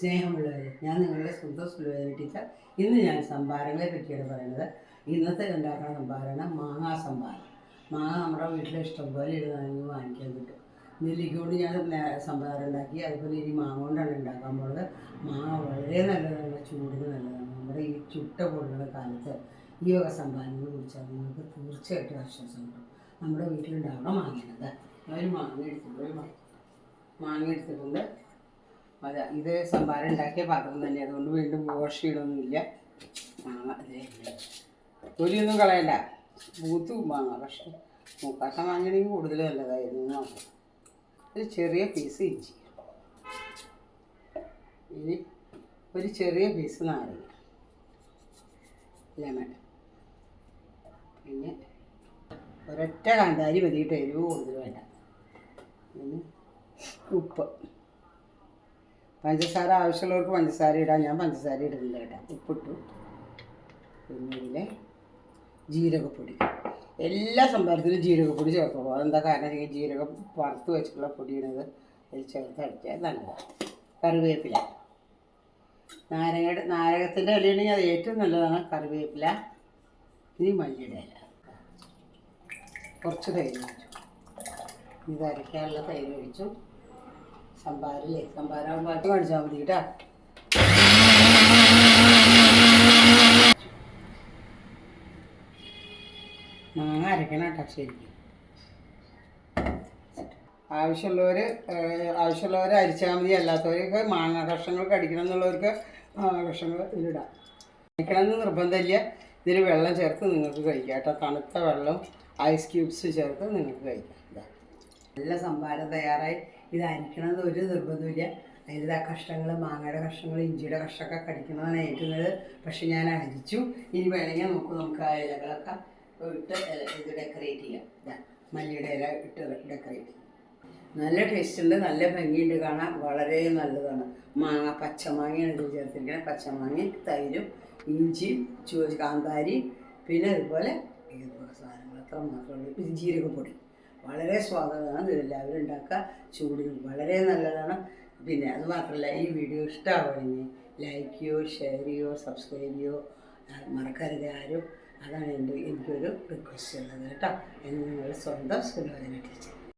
സ്നേഹമുള്ളവർ, ഞാൻ നിങ്ങളുടെ സ്വന്തം സുലോചന ടീച്ചർ. ഇന്ന് ഞാൻ സംഭാരങ്ങളെ പറ്റിയാണ് പറയുന്നത്. ഇന്നത്തെ ഉണ്ടാക്കുന്ന സംഭാരമാണ് മാങ്ങാ സംഭാരം. മാങ്ങ നമ്മുടെ വീട്ടിൽ ഇഷ്ടംപോലെ ഇരുന്ന് വാങ്ങിക്കാൻ കിട്ടും. നെല്ലിക്കൊണ്ട് ഞാൻ സംഭാരം ഉണ്ടാക്കി. അതുപോലെ ഇനി മാങ്ങ കൊണ്ടാണ് ഉണ്ടാക്കാൻ പോകുന്നത്. മാങ്ങ വളരെ നല്ലതാണ്, ചൂടിന് നല്ലതാണ്. നമ്മുടെ ഈ ചുട്ട പൊടുന്ന കാലത്ത് ഈ വക സംഭാരങ്ങൾ കുടിച്ചാൽ നിങ്ങൾക്ക് തീർച്ചയായിട്ടും ആശ്വാസം കിട്ടും. നമ്മുടെ വീട്ടിലുണ്ടാവണം മാങ്ങയുന്നത്. ഒരു മാങ്ങ എടുത്തിട്ടുണ്ട്. അതെ, ഇത് സംഭാരം ഉണ്ടാക്കിയ പാത്രം തന്നെ, അതുകൊണ്ട് വീണ്ടും വാഷ് ചെയ്യണമൊന്നുമില്ല. മാങ്ങ അതേ തൊലിയൊന്നും കളയണ്ട, പൂത്ത് മാങ്ങ. പക്ഷേ മൂക്കാട്ട മാങ്ങയാണെങ്കിൽ കൂടുതൽ നല്ലതായിരുന്നു നോക്കാം. ഒരു ചെറിയ പീസ് ഇഞ്ചി, ഇനി ഒരു ചെറിയ പീസ് നാരങ്ങ, ലെമൺ, പിന്നെ ഒരൊറ്റ കാന്താരി മതിയിട്ട്, എരിവ് കൂടുതൽ വേണ്ട. പിന്നെ ഉപ്പ്, പഞ്ചസാര ആവശ്യമുള്ളവർക്ക് പഞ്ചസാര ഇടാം. ഞാൻ പഞ്ചസാര ഇടുന്നില്ല കേട്ടോ, ഉപ്പിട്ടു. പിന്നെ ഇതിലെ ജീരകപ്പൊടി, എല്ലാ സംഭാരത്തിലും ജീരകപ്പൊടി ചേർത്തോളൂ. അതെന്താ കാരണം, ഈ ജീരകം വറുത്ത് വെച്ചിട്ടുള്ള പൊടിയാണത് അതിൽ ചേർത്ത് അടിച്ചാൽ നല്ലതാണ്. കറിവേപ്പില, നാരകത്തിൻ്റെ ഇലയാണെങ്കിൽ അത് ഏറ്റവും നല്ലതാണ്. കറിവേപ്പില, ഇനി മല്ലിയുടെ ഇല, കുറച്ച് തൈര് ഒഴിച്ചു. ഇത് അരയ്ക്കാനുള്ള തൈര് ഒഴിച്ചു. സംഭാരം ബാക്കി കാണിച്ചാൽ മതി കേട്ടോ. മാങ്ങ അരക്കണം കേട്ടോ ശരിക്കും. ആവശ്യമുള്ളവർ അരിച്ചാൽ മതി. അല്ലാത്തവർക്ക് മാങ്ങ കഷ്ണങ്ങൾ കടിക്കണം എന്നുള്ളവർക്ക് മാങ്ങ കഷ്ണങ്ങൾ ഇതിലിടാം. കഴിക്കണമെന്ന് നിർബന്ധമില്ല. ഇതിൽ വെള്ളം ചേർത്ത് നിങ്ങൾക്ക് കഴിക്കാം കേട്ടോ. തണുത്ത വെള്ളം ഐസ് ക്യൂബ്സ് ചേർത്ത് നിങ്ങൾക്ക് കഴിക്കാം. നല്ല സംഭാരം തയ്യാറായി. ഇത് അരിക്കണമെന്ന് ഒരു നിർബന്ധമില്ല. അതിൻ്റെ കഷ്ണങ്ങൾ, മാങ്ങയുടെ കഷ്ണങ്ങൾ, ഇഞ്ചിയുടെ കഷ്ണമൊക്കെ കടിക്കണമെന്നാണ് ഏറ്റുന്നത്. പക്ഷെ ഞാൻ അരിച്ചു. ഇനി വേണമെങ്കിൽ നമുക്ക് ആ ഇലകളൊക്കെ ഇട്ട് ഇത് ഡെക്കറേറ്റ് ചെയ്യാം. മല്ലിയുടെ ഇല ഇട്ട് ഡെക്കറേറ്റ് ചെയ്യാം. നല്ല ടേസ്റ്റ് ഉണ്ട്, നല്ല ഭംഗിയുണ്ട് കാണാൻ, വളരെ നല്ലതാണ്. മാങ്ങ പച്ചമാങ്ങയാണ് ഇത് ചേർത്തിരിക്കുന്നത്. പച്ചമാങ്ങ, തൈരും, ഇഞ്ചിയും, കാന്താരി, പിന്നെ അതുപോലെ സാധനങ്ങൾ അത്ര മാത്രമേ ഉള്ളൂ. ജീരകപ്പൊടി വളരെ സ്വാദമാണ്. ഇതെല്ലാവരും ഉണ്ടാക്കുക. ചൂടിന് വളരെ നല്ലതാണ്. പിന്നെ അത് മാത്രമല്ല, ഈ വീഡിയോ ഇഷ്ടമാവുകയാണെങ്കിൽ ലൈക്ക് ചെയ്യോ, ഷെയർ ചെയ്യോ, സബ്സ്ക്രൈബ് ചെയ്യോ മറക്കരുത് ആരും. അതാണ് എനിക്കൊരു റിക്വസ്റ്റ് ഉള്ളത് കേട്ടോ. എന്ന് നിങ്ങളുടെ സ്വന്തം സുലോചന ടീച്ചർ.